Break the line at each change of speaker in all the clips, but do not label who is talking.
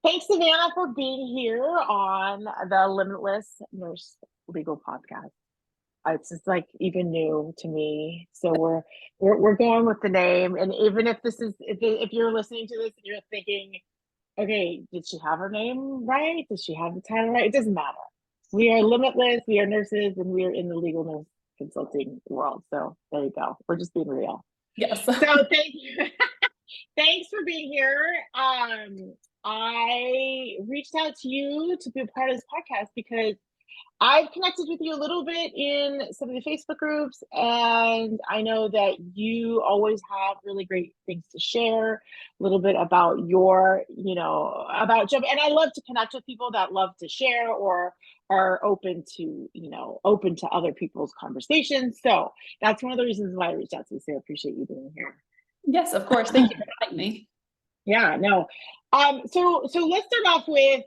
Thanks, Savannah, for being here on the Limitless Nurse Legal Podcast. It's just like even new to me, so we're going with the name. And even if this is if you're listening to this and you're thinking, okay, did she have her name right? Does she have the title right? It doesn't matter. We are Limitless. We are nurses, and we are in the legal nurse consulting world. So there you go. We're just being real.
Yes.
So thank you. Thanks for being here. I reached out to you to be a part of this podcast because I've connected with you a little bit in some of the Facebook groups, and I know that you always have really great things to share, a little bit about your, about job. And I love to connect with people that love to share or are open to, open to other people's conversations. So that's one of the reasons why I reached out to you. So I appreciate you being here.
Yes, of course. Thank you for having me.
Yeah, no. So let's start off with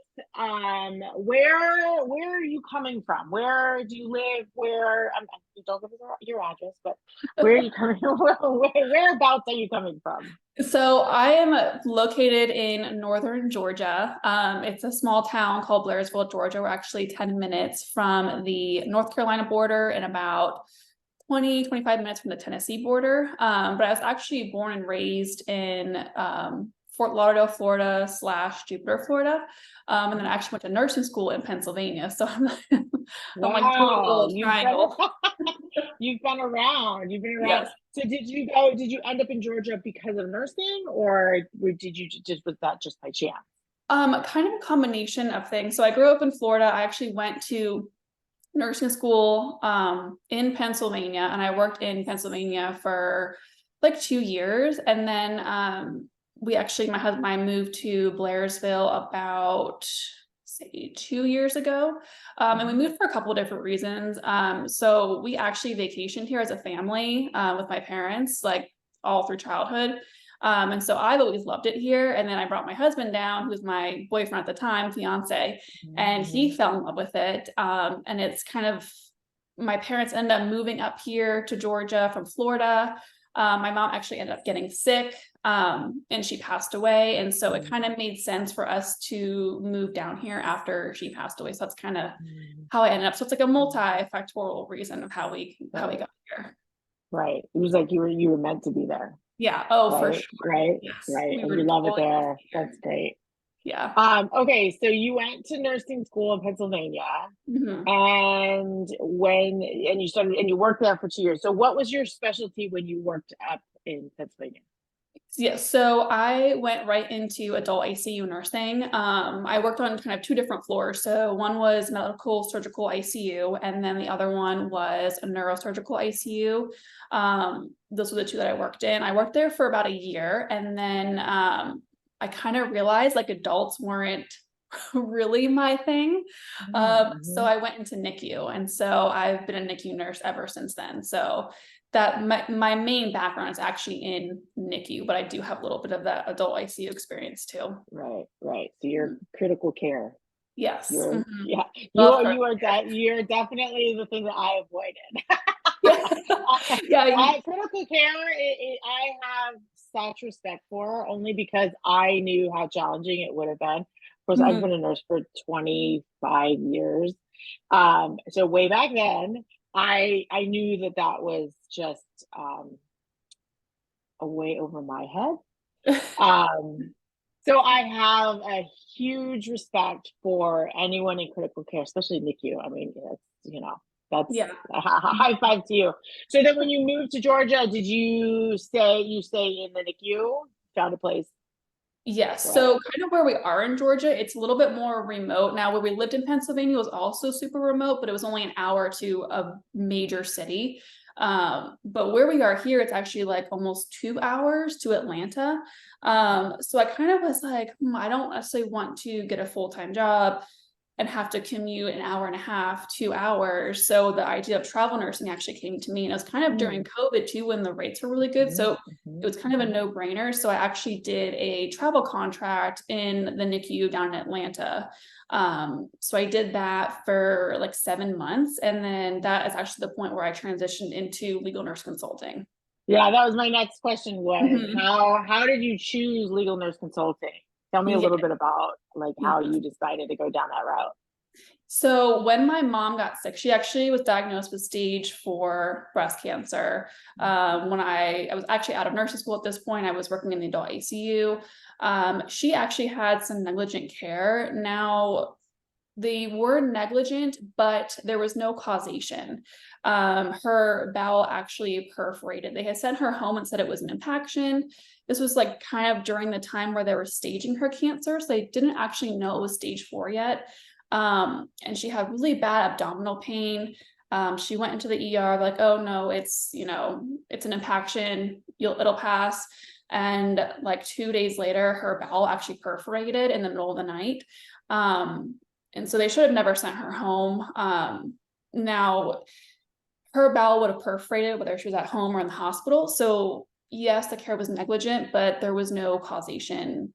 where are you coming from? Where do you live? Where you don't give us your address, but where are you coming from? Whereabouts are you coming from?
So I am located in northern Georgia. It's a small town called Blairsville, Georgia. We're actually 10 minutes from the North Carolina border and about 25 minutes from the Tennessee border. But I was actually born and raised in Fort Lauderdale, Florida / Jupiter, Florida. And then I actually went to nursing school in Pennsylvania. So I'm like total triangle.
You've been around. You've been around.
Yes.
So did you end up in Georgia because of nursing, or did you was that just by chance?
Kind of a combination of things. So I grew up in Florida. I actually went to nursing school in Pennsylvania, and I worked in Pennsylvania for like 2 years. And then my husband and I moved to Blairsville about say 2 years ago. And we moved for a couple of different reasons. So we actually vacationed here as a family with my parents, like all through childhood. And so I've always loved it here. And then I brought my husband down, who was my boyfriend at the time, fiance, and he fell in love with it. And it's kind of, my parents ended up moving up here to Georgia from Florida. My mom actually ended up getting sick and she passed away. And so it kind of made sense for us to move down here after she passed away. So that's kind of how I ended up. So it's like a multi-factorial reason of how we got here.
Right. It was like you were meant to be there.
Yeah. Oh,
right?
for sure.
Right.
Yes.
Right. And you love it there. That's great.
Yeah.
Okay. So you went to nursing school in Pennsylvania, and you worked there for 2 years. So what was your specialty when you worked up in Pennsylvania?
Yes, so I went right into adult ICU nursing. I worked on kind of 2 different floors. So one was medical surgical ICU, and then the other one was a neurosurgical ICU. Those were the 2 that I worked in. I worked there for about a year, and then I kind of realized like adults weren't really my thing. So I went into NICU, and so I've been a NICU nurse ever since then. So that my main background is actually in NICU, but I do have a little bit of that adult ICU experience too.
Right. So you're critical care.
Yes.
Yeah. You're definitely the thing that I avoided.
Yeah.
Critical care, I have such respect for, only because I knew how challenging it would have been. Of course, I've been a nurse for 25 years. So way back then, I knew that was just a way over my head. So I have a huge respect for anyone in critical care, especially NICU. I mean, that's a high five to you. So then when you moved to Georgia, did you stay in the NICU? Found a place?
Yes. So kind of where we are in Georgia, it's a little bit more remote. Now, where we lived in Pennsylvania was also super remote, but it was only an hour to a major city. But where we are here, it's actually like almost 2 hours to Atlanta. So I kind of was like, I don't necessarily want to get a full-time job and have to commute an hour and a half, 2 hours. So the idea of travel nursing actually came to me, and it was kind of during COVID too, when the rates were really good. So it was kind of a no-brainer. So I actually did a travel contract in the NICU down in Atlanta. So I did that for like 7 months. And then that is actually the point where I transitioned into legal nurse consulting.
Yeah, that was my next question was, how did you choose legal nurse consulting? Tell me a
Yeah.
little bit about like how you decided to go down that route.
So when my mom got sick, she actually was diagnosed with stage 4 breast cancer. When I was actually out of nursing school at this point, I was working in the adult ICU. She actually had some negligent care. Now, they were negligent, but there was no causation. Her bowel actually perforated. They had sent her home and said it was an impaction. This was like kind of during the time where they were staging her cancer. So they didn't actually know it was stage 4 yet. And she had really bad abdominal pain. She went into the ER like, oh no, it's an impaction. It'll pass. And like 2 days later, her bowel actually perforated in the middle of the night. And so they should have never sent her home. Now, her bowel would have perforated whether she was at home or in the hospital. So yes, the care was negligent, but there was no causation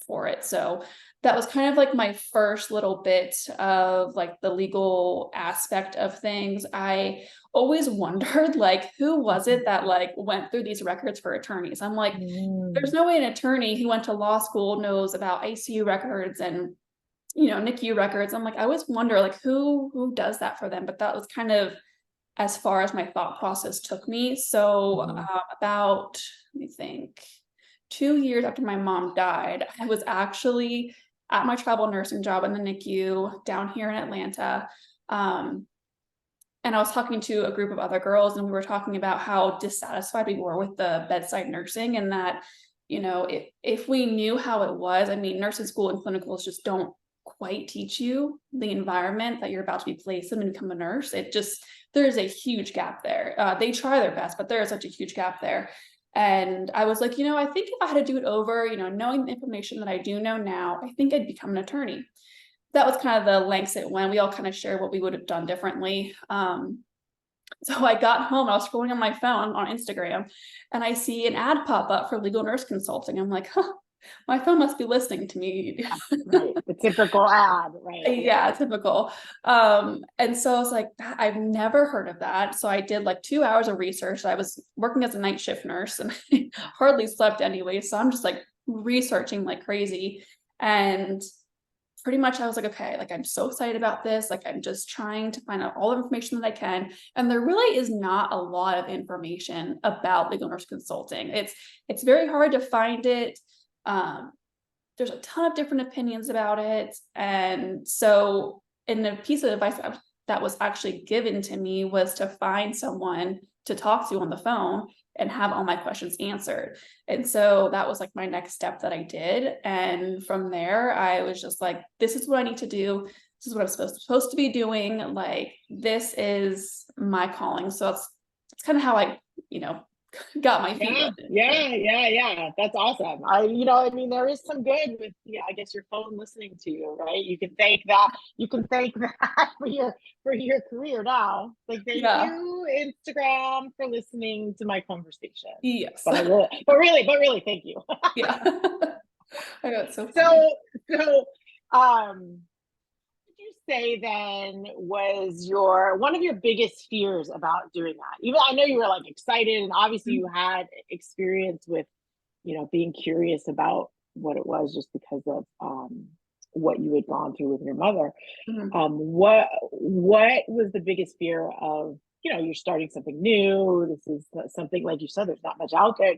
for it. So that was kind of like my first little bit of like the legal aspect of things. I always wondered like, who was it that like went through these records for attorneys? I'm like, there's no way an attorney who went to law school knows about ICU records and NICU records. I'm like, I always wonder like who does that for them. But that was kind of as far as my thought process took me. So about, let me think, 2 years after my mom died, I was actually at my travel nursing job in the NICU down here in Atlanta. And I was talking to a group of other girls, and we were talking about how dissatisfied we were with the bedside nursing, and that, if we knew how it was, I mean, nursing school and clinicals just don't quite teach you the environment that you're about to be placed in and become a nurse. There's a huge gap there. They try their best, but there is such a huge gap there. And I was like, I think if I had to do it over, knowing the information that I do know now, I think I'd become an attorney. That was kind of the lengths it went. We all kind of shared what we would have done differently. So I got home, I was scrolling on my phone on Instagram, and I see an ad pop up for legal nurse consulting. I'm like, my phone must be listening to me.
Right. The typical ad, right?
Yeah, typical. And so I was like, I've never heard of that. So I did like 2 hours of research. I was working as a night shift nurse and I hardly slept anyway. So I'm just like researching like crazy. And pretty much I was like, okay, like I'm so excited about this. Like I'm just trying to find out all the information that I can. And there really is not a lot of information about legal nurse consulting. It's very hard to find it. There's a ton of different opinions about it. And so in the piece of advice that was actually given to me was to find someone to talk to on the phone and have all my questions answered. And so that was like my next step that I did. And from there, I was just like, this is what I need to do. This is what I'm supposed to be doing. Like, this is my calling. So that's kind of how I, got my feet.
Yeah. That's awesome. I mean, there is some good with, I guess your phone listening to you, right? You can thank that for your career now. Like, thank you, Instagram, for listening to my conversation.
Yes.
But really, thank you.
Yeah. I got so
you say then was one of your biggest fears about doing that? Even I know you were like excited, and obviously you had experience with, being curious about what it was just because of what you had gone through with your mother. What was the biggest fear of, you're starting something new? This is something, like you said, there's not much out there,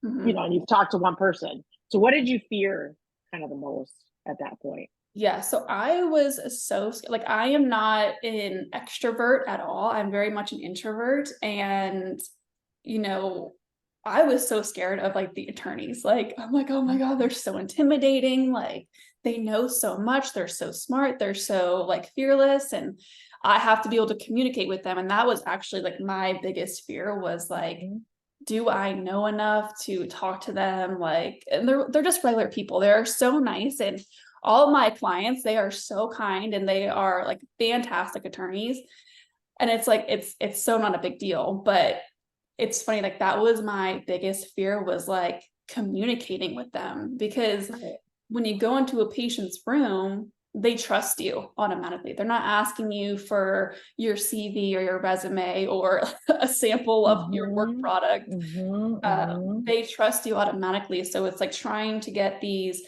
and you've talked to one person. So what did you fear kind of the most at that point?
Yeah, so I was so like, I am not an extrovert at all. I'm very much an introvert. And, I was so scared of like the attorneys. Like, I'm like, oh my God, they're so intimidating. Like, they know so much. They're so smart. They're so like fearless. And I have to be able to communicate with them. And that was actually like my biggest fear was like, do I know enough to talk to them? Like, and they're just regular people. They're so nice. And all of my clients, they are so kind and they are like fantastic attorneys. And it's like, it's so not a big deal, but it's funny. Like, that was my biggest fear, was like communicating with them, because when you go into a patient's room, they trust you automatically. They're not asking you for your CV or your resume or a sample of your work product. They trust you automatically. So it's like trying to get these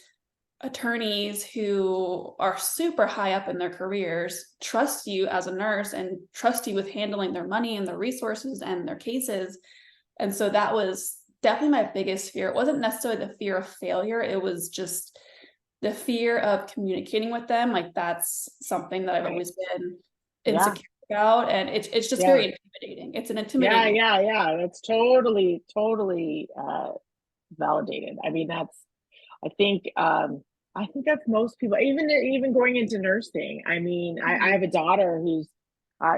attorneys who are super high up in their careers trust you as a nurse and trust you with handling their money and their resources and their cases. And so that was definitely my biggest fear. It wasn't necessarily the fear of failure. It was just the fear of communicating with them. Like that's something that I've
Right.
always been
Yeah.
insecure about. And it's just
Yeah.
very intimidating. It's an
Yeah.
intimidating.
Yeah. That's totally, totally validated. I mean, I think, I think that's most people, even going into nursing. I mean, I have a daughter who's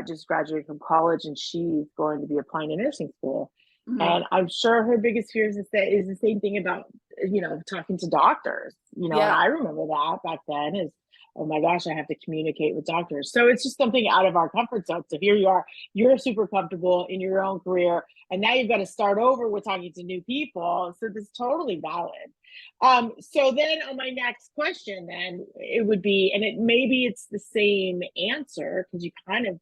just graduated from college, and she's going to be applying to nursing school.
Mhm.
And I'm sure her biggest fears is the same thing about, talking to doctors, and
Yeah.
I remember that back then is, oh my gosh, I have to communicate with doctors. So it's just something out of our comfort zone. So here you are, you're super comfortable in your own career, and now you've got to start over with talking to new people. So this is totally valid. So then on my next question, then it would be, and maybe it's the same answer because you kind of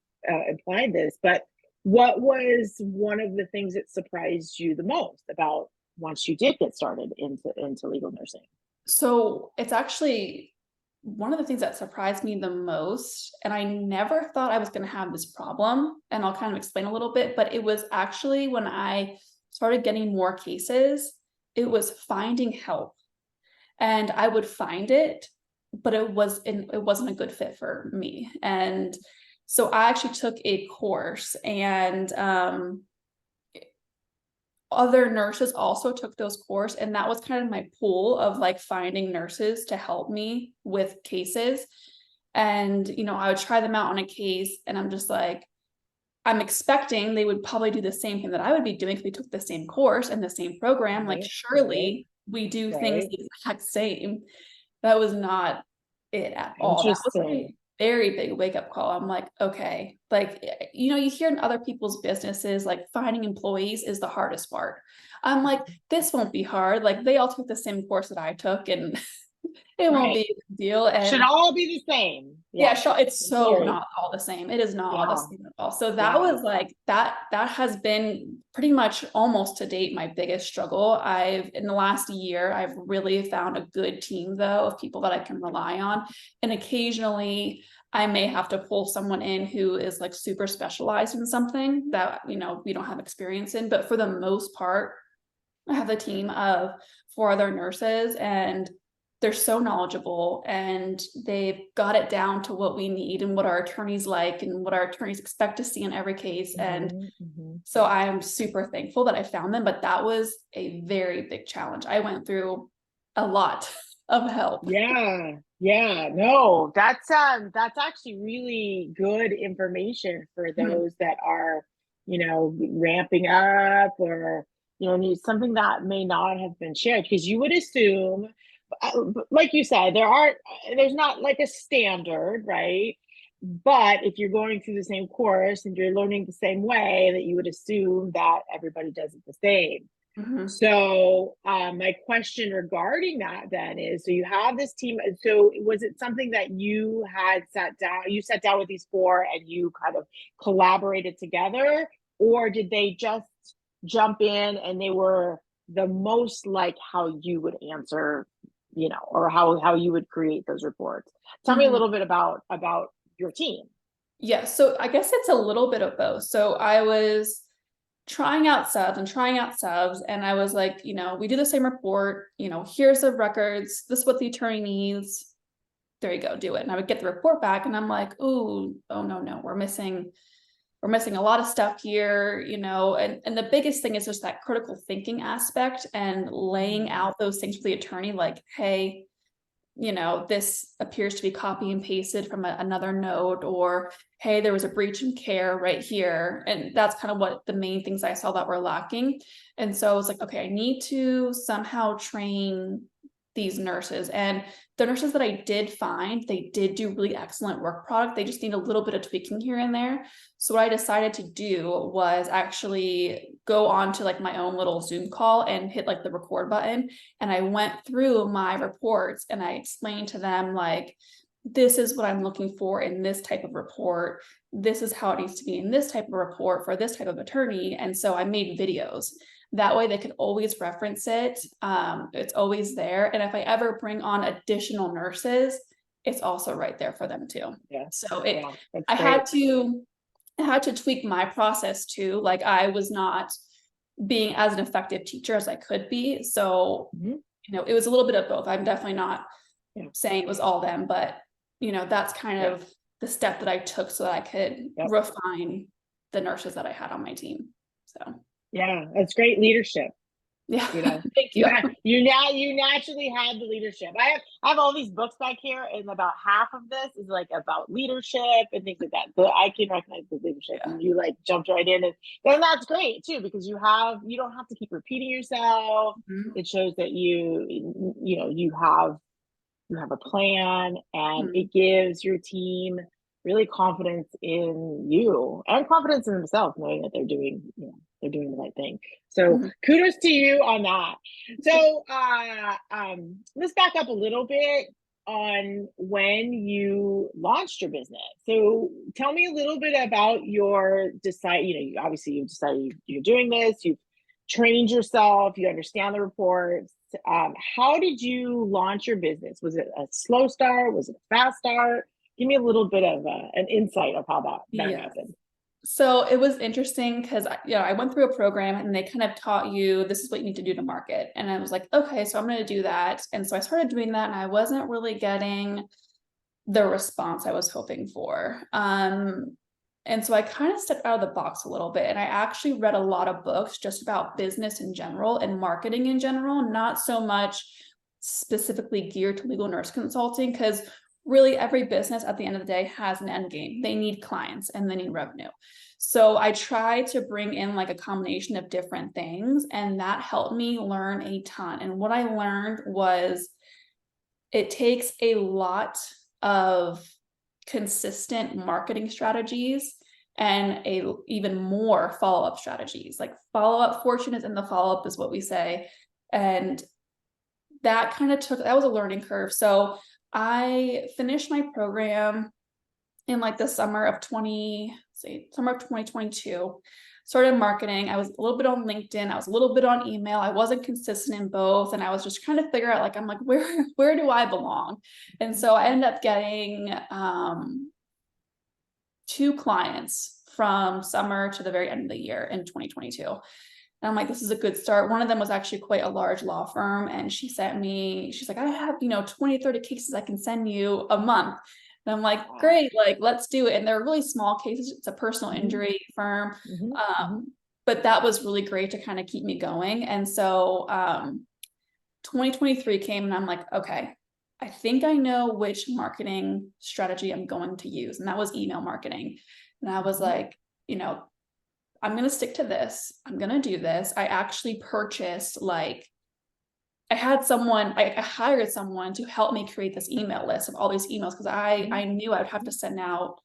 implied this, but what was one of the things that surprised you the most about once you did get started into legal nursing?
So it's actually one of the things that surprised me the most, and I never thought I was going to have this problem, and I'll kind of explain a little bit, but it was actually when I started getting more cases, it was finding help. And I would find it, but it wasn't a good fit for me. And so I actually took a course, and other nurses also took those course, and that was kind of my pool of like finding nurses to help me with cases. And I would try them out on a case, and I'm just like, I'm expecting they would probably do the same thing that I would be doing if we took the same course and the same program. Like,
Right,
surely we do things
right.
the exact same. That was not it at all. That was
Interesting.
a very big wake up call. I'm like, okay, like, you hear in other people's businesses, like finding employees is the hardest part. I'm like, this won't be hard. Like, they all took the same course that I took, and it won't
Right.
be a big deal.
Should
And
all be the same.
yeah,
Yeah.
sure. It's
In
so
theory.
not all the same. It is not all the
Yeah.
same at all. So that
Yeah.
was like that has been pretty much almost to date my biggest struggle. In the last year, I've really found a good team though of people that I can rely on. And occasionally I may have to pull someone in who is like super specialized in something that, we don't have experience in. But for the most part, I have a team of 4 other nurses, and they're so knowledgeable, and they've got it down to what we need and what our attorneys like and what our attorneys expect to see in every case. And so I'm super thankful that I found them, but that was a very big challenge. I went through a lot of help.
Yeah. Yeah. No, that's actually really good information for
Mhm.
those that are, ramping up, or, need something that may not have been shared, because you would assume, like you said, there's not like a standard, right? But if you're going through the same course and you're learning the same way, that you would assume that everybody does it the same.
Mhm.
So my question regarding that then is, so you have this team. So was it something that you sat down with these four and you kind of collaborated together, or did they just jump in and they were the most like how you would answer, or how you would create those reports? Tell me a
Mhm.
little bit about your team.
Yeah, so I guess it's a little bit of both. So I was trying out subs, and I was like, we do the same report, here's the records, this is what the attorney needs. There you go, do it. And I would get the report back, and I'm like, oh no, we're missing a lot of stuff here, and the biggest thing is just that critical thinking aspect and laying
Mhm.
out those things for the attorney, like, hey, this appears to be copy and pasted from another note, or hey, there was a breach in care right here. And that's kind of what the main things I saw that were lacking. And so I was like, okay, I need to somehow train these nurses. And the nurses that I did find, they did do really excellent work product. They just need a little bit of tweaking here and there. So what I decided to do was actually go on to like my own little Zoom call and hit like the record button. And I went through my reports and I explained to them, like, this is what I'm looking for in this type of report. This is how it needs to be in this type of report for this type of attorney. And so I made videos. That way they can always reference it. It's always there. And if I ever bring on additional nurses, it's also right there for them too.
Yeah.
So
I had
to tweak my process too. Like I was not being as an effective teacher as I could be. So, it was a little bit of both. I'm definitely not saying it was all them, but that's kind of the step that I took so that I could refine the nurses that I had on my team. So
yeah, that's great leadership.
Yeah. Thank you.
You naturally had the leadership. I have all these books back here, and about half of this is like about leadership and things like that. So I can recognize the leadership, and you like jumped right in, and that's great too, because you don't have to keep repeating yourself. It shows that you have a plan, and it gives your team really confidence in you and confidence in themselves, knowing that they're doing the right thing. So kudos to you on that. So let's back up a little bit on when you launched your business. So tell me a little bit about your obviously you've decided you're doing this, you've trained yourself, you understand the reports. How did you launch your business? Was it a slow start? Was it a fast start? Give me a little bit of an insight of how that happened.
So it was interesting because I went through a program and they kind of taught you this is what you need to do to market. And I was like, okay, so I'm going to do that. And so I started doing that, and I wasn't really getting the response I was hoping for. And so I kind of stepped out of the box a little bit, and I actually read a lot of books just about business in general and marketing in general, not so much specifically geared to legal nurse consulting, because really every business at the end of the day has an end game. They need clients and they need revenue. So I tried to bring in like a combination of different things, and that helped me learn a ton. And what I learned was it takes a lot of consistent marketing strategies and even more follow-up strategies. Like follow-up, fortune is in the follow-up is what we say. And that that was a learning curve. So I finished my program in like the summer of 2022, started marketing. I was a little bit on LinkedIn. I was a little bit on email. I wasn't consistent in both. And I was just trying to figure out, I'm like, where do I belong? And so I ended up getting 2 clients from summer to the very end of the year in 2022. And I'm like, this is a good start. One of them was actually quite a large law firm. And she's like, I have, 20, 30 cases I can send you a month. And I'm like, great, let's do it. And they're really small cases. It's a personal injury firm. But that was really great to kind of keep me going. And so 2023 came, and I'm like, okay, I think I know which marketing strategy I'm going to use. And that was email marketing. And I was like, I'm going to stick to this. I'm going to do this. I actually purchased I hired someone to help me create this email list of all these emails, because I knew I'd have to send out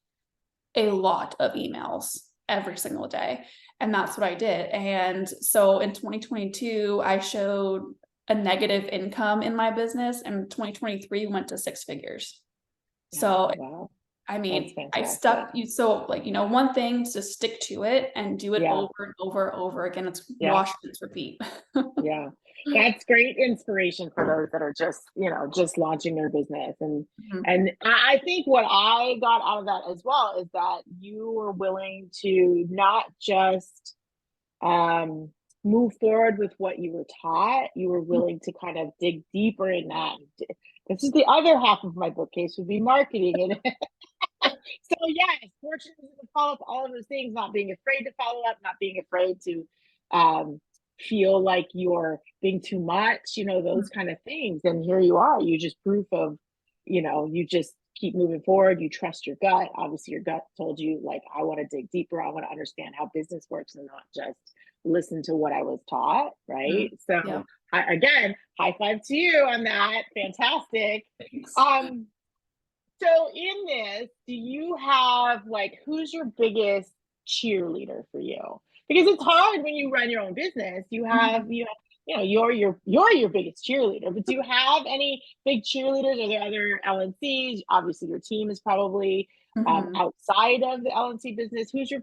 a lot of emails every single day. And that's what I did. And so in 2022, I showed a negative income in my business, and 2023 went to 6 figures. So, I mean, I stuck one thing is to stick to it and do it over and over and over again. It's wash, rinse, repeat.
Yeah. That's great inspiration for those that are just launching their business. And I think what I got out of that as well is that you were willing to not just move forward with what you were taught. You were willing to kind of dig deeper in that. This is the other half of my bookcase, would be marketing. And so yes, fortunately to follow up all of those things, not being afraid to follow up, not being afraid to feel like you're being too much, those kind of things. And here you are, you just proof of, you just keep moving forward. You trust your gut. Obviously your gut told you, I want to dig deeper. I want to understand how business works and not just listen to what I was taught. Right. So again, high five to you on that. Fantastic.
Thanks.
So in this, do you have who's your biggest cheerleader for you? Because it's hard when you run your own business. You have, you're your biggest cheerleader. But do you have any big cheerleaders? Are there other LNCs? Obviously, your team is probably outside of the LNC business. Who's your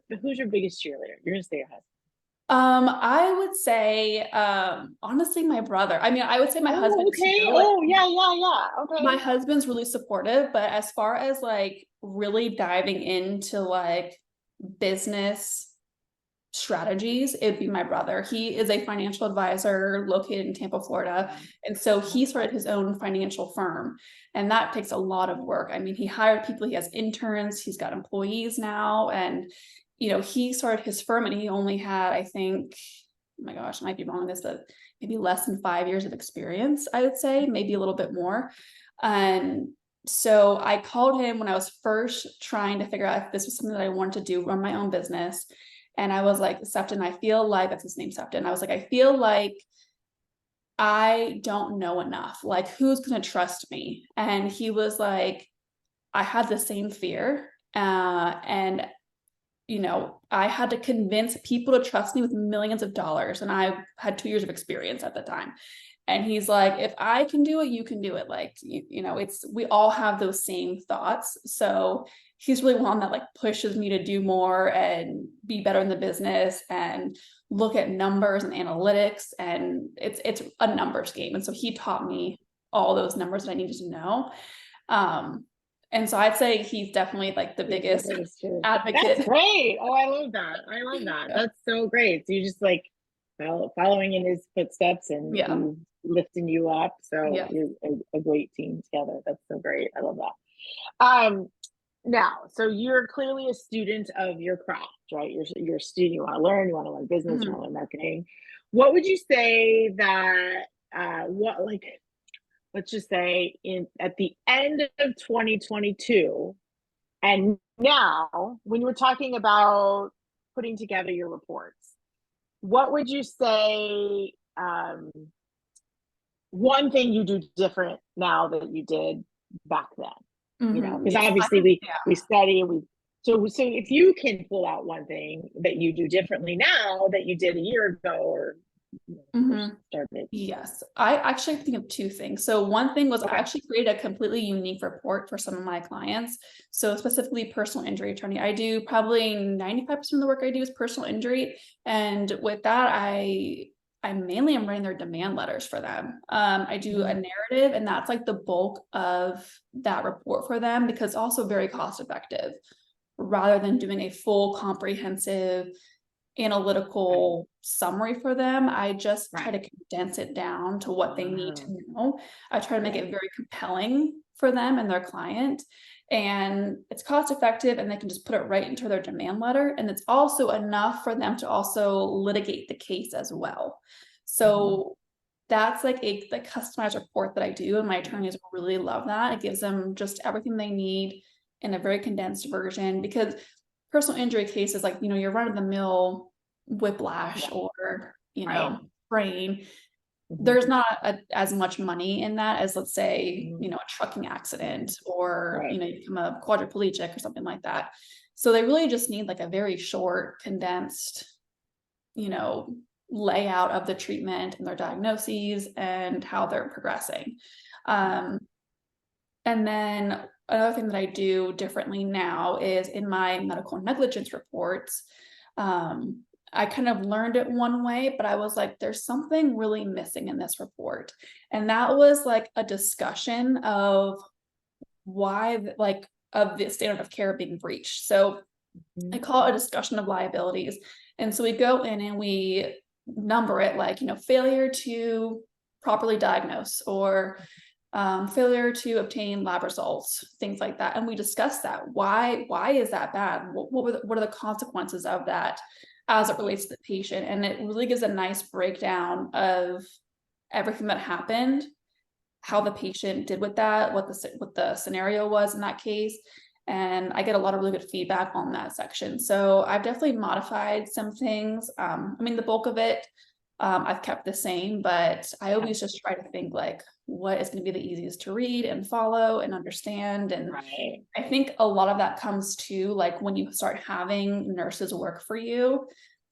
biggest cheerleader? You're gonna say your husband.
I would say, honestly, my brother. I mean, I would say my husband
Okay.
too.
Oh, yeah. Okay.
My husband's really supportive, but as far as like really diving into like business strategies, it'd be my brother. He is a financial advisor located in Tampa, Florida. And so he started his own financial firm, and that takes a lot of work. I mean, he hired people, he has interns, he's got employees now. And, he started his firm and he only had, I think, oh my gosh, I might be wrong on this, but maybe less than 5 years of experience, I would say, maybe a little bit more. And so I called him when I was first trying to figure out if this was something that I wanted to do, run my own business. And I was like, Septon, I feel like, that's his name, Septon. I was like, I feel like I don't know enough. Like, who's going to trust me? And he was like, I had the same fear. And I had to convince people to trust me with millions of dollars. And I had 2 years of experience at the time. And he's like, if I can do it, you can do it. Like, we all have those same thoughts. So he's really one that like pushes me to do more and be better in the business and look at numbers and analytics. And it's a numbers game. And so he taught me all those numbers that I needed to know. And so I'd say he's definitely like the biggest advocate.
That's great. Oh, I love that. Yeah. That's so great. So you just like following in his footsteps and he's lifting you up. So you're a great team together. That's so great. I love that. Now, so you're clearly a student of your craft, right? You're a student. You want to learn business, you want to learn marketing. What would you say that let's just say at the end of 2022, and now when you were talking about putting together your reports, what would you say one thing you do different now that you did back then? Because obviously we study, so if you can pull out one thing that you do differently now that you did a year ago or started.
Yes, I actually think of two things. So one thing was I actually created a completely unique report for some of my clients. So specifically personal injury attorney. I do probably 95% of the work I do is personal injury. And with that, I mainly am writing their demand letters for them. I do a narrative, and that's like the bulk of that report for them, because it's also very cost effective rather than doing a full comprehensive analytical summary for them. I just try to condense it down to what they need to know. I try to make it very compelling for them and their client, and it's cost effective, and they can just put it right into their demand letter. And it's also enough for them to also litigate the case as well. So that's like the customized report that I do, and my attorneys really love that. It gives them just everything they need in a very condensed version, because personal injury cases, like, your run-of-the-mill whiplash or, brain, there's not as much money in that as, let's say, a trucking accident or, you become a quadriplegic or something like that. So they really just need like a very short, condensed, layout of the treatment and their diagnoses and how they're progressing. And then another thing that I do differently now is in my medical negligence reports, I kind of learned it one way, but I was like, there's something really missing in this report. And that was like a discussion of why, like, of the standard of care being breached. So I call it a discussion of liabilities. And so we go in and we number it like, failure to properly diagnose or failure to obtain lab results, things like that. And we discuss that. Why is that bad? What are the consequences of that as it relates to the patient? And it really gives a nice breakdown of everything that happened, how the patient did with that, what the scenario was in that case. And I get a lot of really good feedback on that section. So I've definitely modified some things. The bulk of it, I've kept the same, but I always just try to think like, what is going to be the easiest to read and follow and understand. And I think a lot of that comes to like when you start having nurses work for you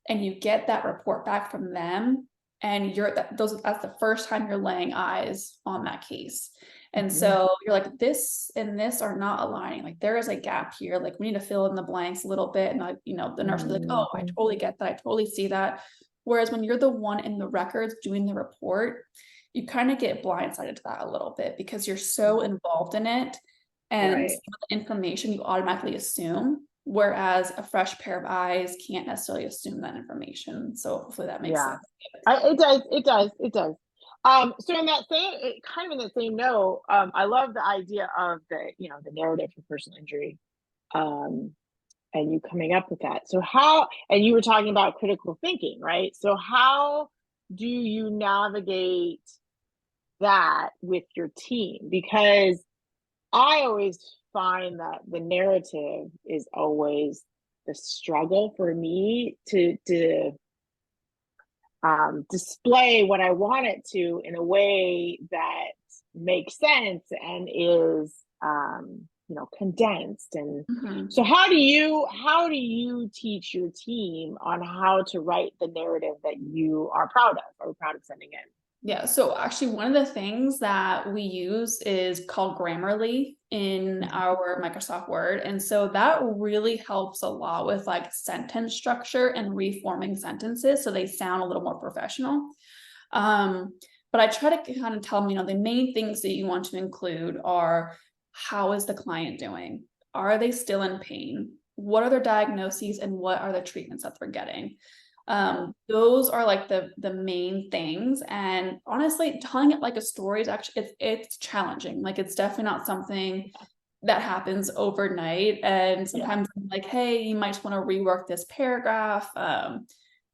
and you get that report back from them, and that's the first time you're laying eyes on that case. And so you're like, this and this are not aligning. Like there is a gap here. Like we need to fill in the blanks a little bit. And the nurse is like, oh, I totally get that. I totally see that. Whereas when you're the one in the records doing the report, you kind of get blindsided to that a little bit because you're so involved in it, and
Right.
some of the information you automatically assume, whereas a fresh pair of eyes can't necessarily assume that information. So hopefully that makes
Yeah.
sense.
It does. It does. It does. So in that same, kind of in the same note, I love the idea of the narrative for personal injury, um, and you coming up with that. So how, and you were talking about critical thinking, right? So how do you navigate that with your team? Because I always find that the narrative is always the struggle for me to display what I want it to in a way that makes sense and is condensed. And
Mhm.
so how do you teach your team on how to write the narrative that you are proud of or proud of sending in?
Yeah, so actually one of the things that we use is called Grammarly in
Mhm.
our Microsoft Word. And so that really helps a lot with like sentence structure and reforming sentences so they sound a little more professional. Um, but I try to kind of tell them, the main things that you want to include are: how is the client doing? Are they still in pain? What are their diagnoses and what are the treatments that they're getting? Those are like the main things. And honestly, telling it like a story is actually it's challenging. Like it's definitely not something that happens overnight. And
Yeah.
sometimes I'm like, hey, you might just want to rework this paragraph.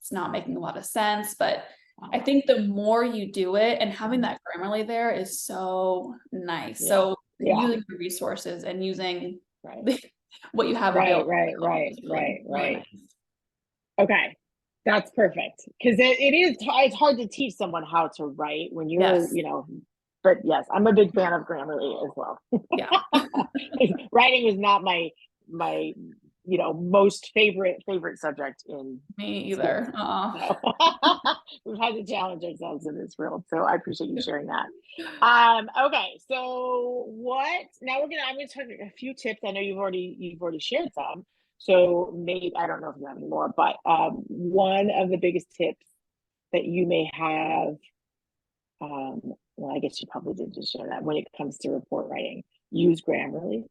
It's not making a lot of sense. But I
Uh,
think the more you do it, and having that Grammarly there is so nice.
yeah.
So
Yeah.
using the resources and using
Right.
what you have
Right.
available
Right. Right.
is really,
Right.
really
Right.
nice.
Okay. That's perfect. Because it's hard to teach someone how to write when
Yes.
but yes, I'm a big fan of Grammarly as well.
Yeah.
Writing is not my most favorite subject in
Me
school.
either.
So we've had to challenge ourselves in this world. So I appreciate you sharing that. Okay, so I'm gonna talk a few tips. I know you've already shared some. So maybe I don't know if you have any more, but one of the biggest tips that you may have, well, I guess you probably did just share that when it comes to report writing, use Grammarly.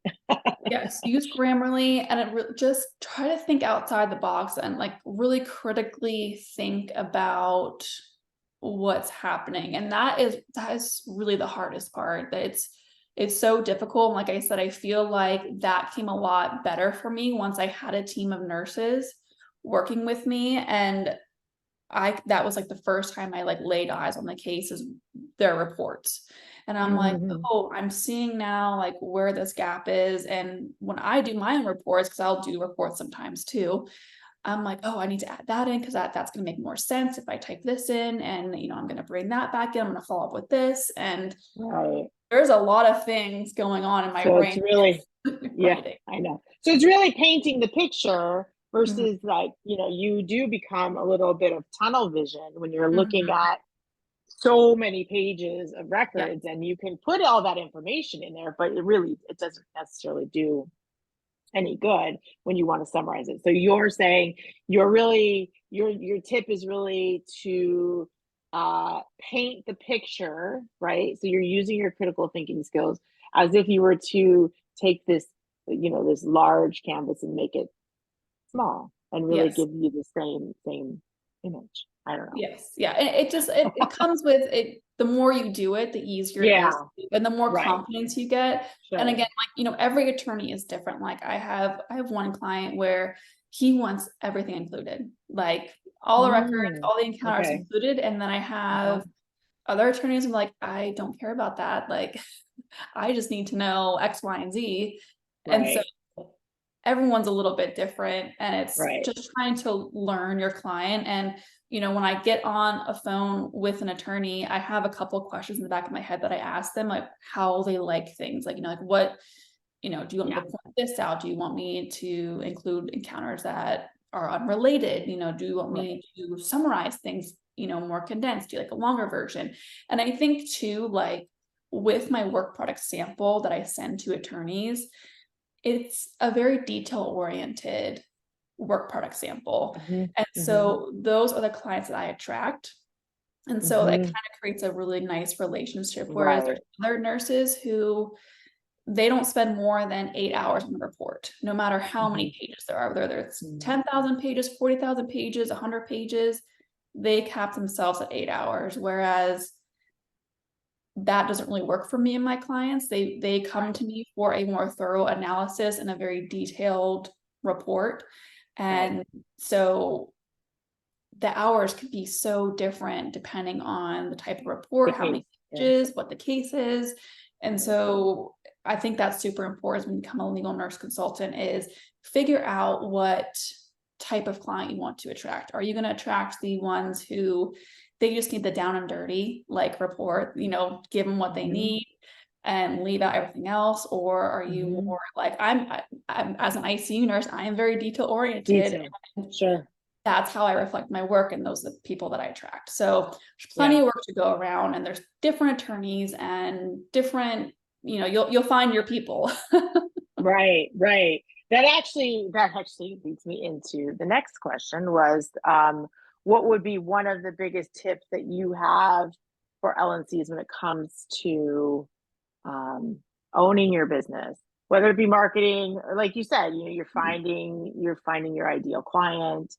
Yes, use Grammarly, and just try to think outside the box and like really critically think about what's happening. And that is really the hardest part. That it's so difficult. And like I said, I feel like that came a lot better for me once I had a team of nurses working with me. And that was like the first time I like laid eyes on the cases, their reports. And I'm like,
Mhm.
oh, I'm seeing now like where this gap is. And when I do my own reports, because I'll do reports sometimes too, I'm like, oh, I need to add that in because that's going to make more sense if I type this in. And I'm going to bring that back in. I'm going to follow up with this. And
Right.
there's a lot of things going on in my
So it's
brain
really, yeah,
writing.
I know. So it's really painting the picture
Mhm,
versus like, you do become a little bit of tunnel vision when you're looking
mhm.
at so many pages of
Yeah.
records and you can put all that information in there, but it doesn't necessarily do any good when you want to summarize it. So you're saying your tip is really to paint the picture, right? So you're using your critical thinking skills as if you were to take this large canvas and make it small and really
Yes.
give you the same image. I don't know.
Yes. Yeah. And it just it comes with it. The more you do it, the easier it is,
Yeah,
and the more
right.
confidence you get. And
Sure.
again, like, every attorney is different. Like I have one client where he wants everything included, like all the records,
Mm,
all the encounters
okay.
included. And then I
Uh-huh.
have other attorneys. I'm like, I don't care about that. Like, I just need to know X, Y, and Z. And so
Right.
everyone's a little bit different, and it's
Right.
just trying to learn your client. And when I get on a phone with an attorney, I have a couple of questions in the back of my head that I ask them, like how they like things, like like what, do you want me
Yeah.
to point this out? Do you want me to include encounters that are unrelated? Do you want
Right.
me to summarize things, more condensed? Do you like a longer version? And I think too, like with my work product sample that I send to attorneys, it's a very detail oriented work product sample.
Mm-hmm.
And so those are the clients that I attract. And so it kind of creates a really nice relationship. Whereas there's other nurses who they don't spend more than 8 hours on a report, no matter how many pages there are, whether it's 10,000 pages, 40,000 pages, 100 pages, they cap themselves at 8 hours. Whereas that doesn't really work for me and my clients. They come to me for a more thorough analysis and a very detailed report. And so the hours could be so different depending on the type of report, how many pages, what the case is. And so I think that's super important when you become a legal nurse consultant, is figure out what type of client you want to attract. Are you going to attract the ones who they just need the down and dirty like report, give them what they need and leave out everything else? Or are you more like, I'm as an ICU nurse, I am very detail oriented.
Sure.
That's how I reflect my work, and those are the people that I attract. So there's plenty of work to go around, and there's different attorneys and different, you'll find your people.
Right. That actually leads me into the next question was, what would be one of the biggest tips that you have for LNCs when it comes to owning your business, whether it be marketing or, like you said, you're finding your ideal client,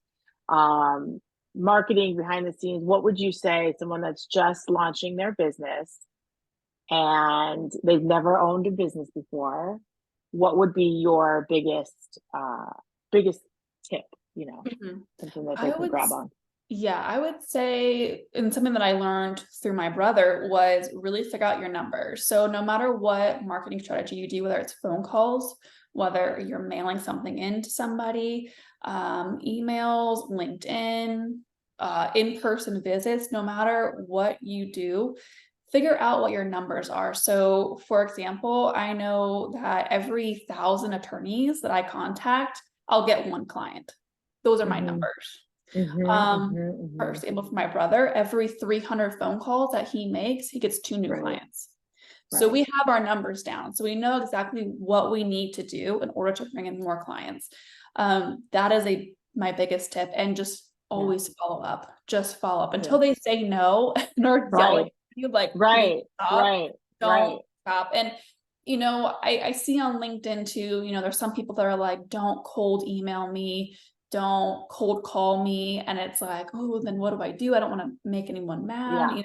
marketing behind the scenes. What would you say someone that's just launching their business and they've never owned a business before, what would be your biggest tip, something that they can grab on?
Yeah, I would say, and something that I learned through my brother was really figure out your numbers. So no matter what marketing strategy you do, whether it's phone calls, whether you're mailing something into somebody, emails, LinkedIn, in-person visits, no matter what you do, figure out what your numbers are. So for example, I know that every 1,000 attorneys that I contact, I'll get one client. Those are my numbers. For example, for my brother, every 300 phone calls that he makes, he gets 2 new clients. So we have our numbers down. So we know exactly what we need to do in order to bring in more clients. That is my biggest tip. And just always follow up. Just follow up until they say no and are yelling. You like, don't stop. And I see on LinkedIn too, there's some people that are like, don't cold email me, don't cold call me. And it's like, oh, then what do? I don't want to make anyone mad.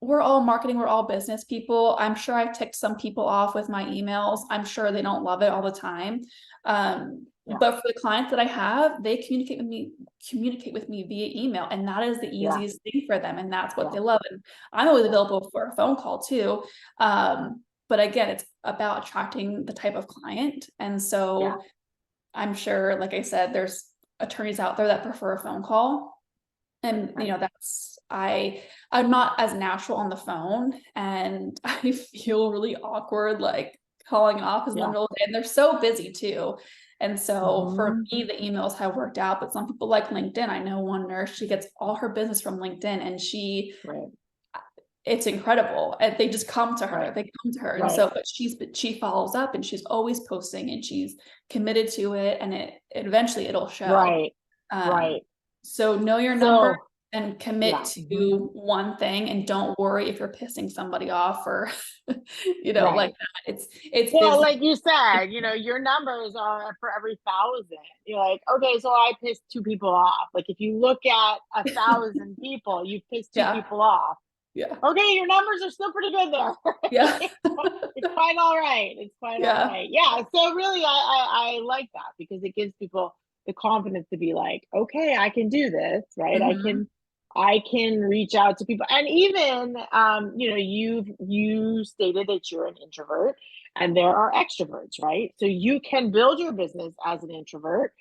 We're all marketing, we're all business people. I'm sure I've ticked some people off with my emails. I'm sure they don't love it all the time. But for the clients that I have, they communicate with me via email, and that is the easiest thing for them, and that's what they love. And I'm always available for a phone call too. But again, it's about attracting the type of client. And so I'm sure, like I said, there's attorneys out there that prefer a phone call. And I'm not as natural on the phone, and I feel really awkward like calling an office in the middle of the day, and they're so busy too. And so for me, the emails have worked out, but some people like LinkedIn. I know one nurse, she gets all her business from LinkedIn, and it's incredible. And they just come to her. And so, but she follows up, and she's always posting, and she's committed to it, and eventually it'll show. So know your number and commit to one thing, and don't worry if you're pissing somebody off or, like that. It's
well, like you said, your numbers are for every 1,000. You're like, okay, so I pissed 2 people off. Like if you look at 1,000 people, you pissed 2 people off. Okay, your numbers are still pretty good there. It's quite all right. All right. So really, I like that, because it gives people the confidence to be like, okay, I can do this, right? I can reach out to people. And even you stated that you're an introvert and there are extroverts, right? So you can build your business as an introvert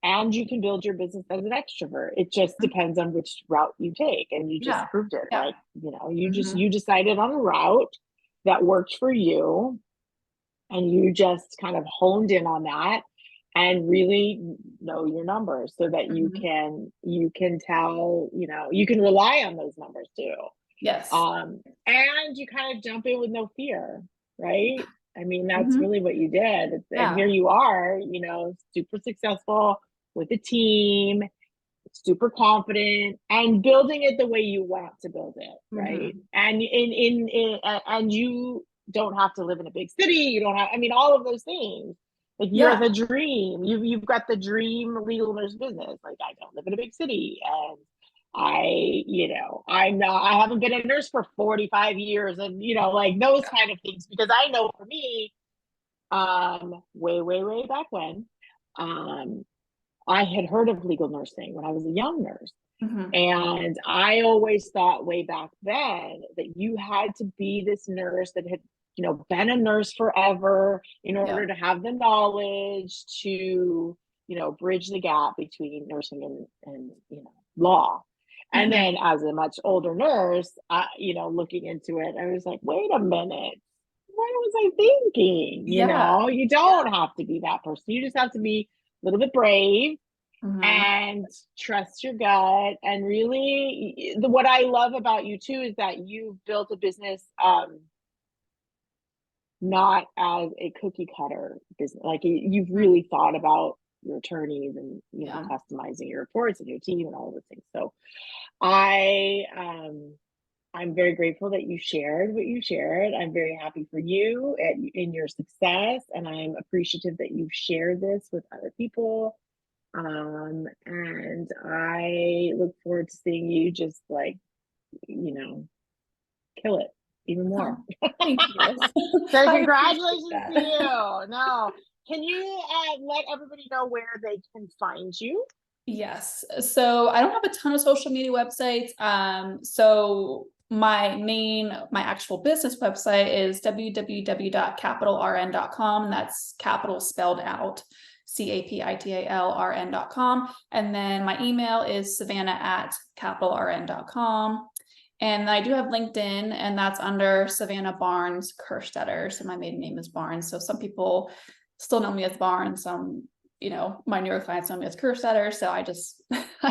and you can build your business as an extrovert. It just depends on which route you take, and you just proved it, right? You decided on a route that worked for you, and you just kind of honed in on that and really know your numbers so that you can tell, you can rely on those numbers too. And you kind of jump in with no fear, right? I mean, that's really what you did. And here you are, you know, super successful with a team, super confident, and building it the way you want to build it, right? And and you don't have to live in a big city. You don't have, I mean, all of those things. Like you're the dream. You've got the dream legal nurse business. Like I don't live in a big city, and you know, I haven't been a nurse for 45 years, and you know, like those kind of things. Because I know for me, way back when, I had heard of legal nursing when I was a young nurse. And I always thought way back then that you had to be this nurse that had, you know, been a nurse forever in order to have the knowledge to, you know, bridge the gap between nursing and you know, law. And then as a much older nurse, you know, looking into it, I was like, wait a minute, what was I thinking? You know, you don't have to be that person. You just have to be a little bit brave and trust your gut. And really, what I love about you too is that you've built a business not as a cookie cutter business. Like you've really thought about your attorneys and, you know, customizing your reports and your team and all of those things. So I'm very grateful that you shared what you shared. I'm very happy for you in your success, and I'm appreciative that you've shared this with other people. And I look forward to seeing you just like, you know, kill it even more.
Thank you.
So congratulations to you. No, can you let everybody know where they can find you?
Yes. So I don't have a ton of social media websites. So my actual business website is www.capitalrn.com. That's capital spelled out, CAPITALRN.com. And then my email is savannah@capitalrn.com. And I do have LinkedIn, and that's under Savannah Barnes Kerstetter. So my maiden name is Barnes. So some people still know me as Barnes. You know, my newer clients know me as Kerstetter. So I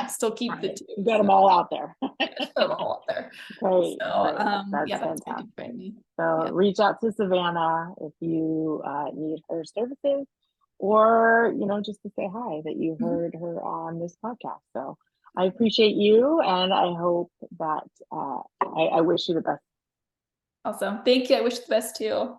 still keep the two.
You got them all out there.
Got them all out there.
Great.
So,
That's
fantastic.
So reach out to Savannah if you need her services, or, you know, just to say hi that you heard her on this podcast. So I appreciate you, and I hope that I wish you the best.
Awesome. Thank you. I wish you the best too.